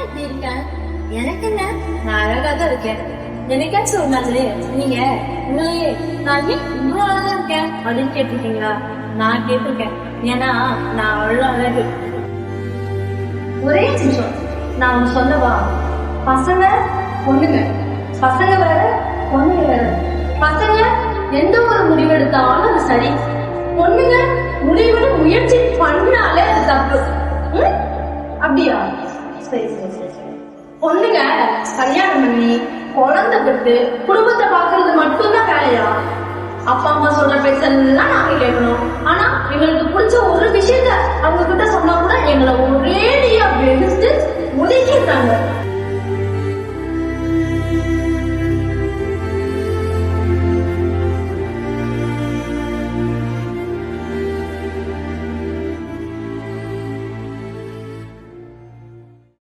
இப்படி இருக்க? எனக்கு என்ன, நான் அழகா தான் இருக்கேன். எனக்காச்சும் ஒரு நாள் நீங்க உண்மையே நான் ஏன் இவ்வளவு அழகா இருக்கேன் அப்படின்னு கேட்டிருக்கீங்களா? நான் கேட்டிருக்கேன். ஏன்னா நான் அவ்வளவு அழகு. ஒரே நிமிஷம், நான் ஒண்ணு சொல்லவா? பசங்க பொண்ணுங்க, பசங்க வேற பொண்ணுங்க வேற. பசங்க எந்த ஒரு முடிவெடுத்தாலும் அது சரி, பொண்ணுங்க முடிவுன்னு முயற்சி பண்ணாலே அது தப்பு. அப்படியா? சரி சரி சரி சரி. பொண்ணுங்க கல்யாணம் பண்ணி குழந்தை பெற்று குடும்பத்தை பாக்குறது மட்டும்தான் வேலையா? அப்பா அம்மா சொல்ற பேச்செல்லாம் நாங்க கேட்கணும். ஆனா எங்களுக்கு பிடிச்ச ஒரு விஷயத்த அவங்க கிட்ட சொன்னா கூட எங்களை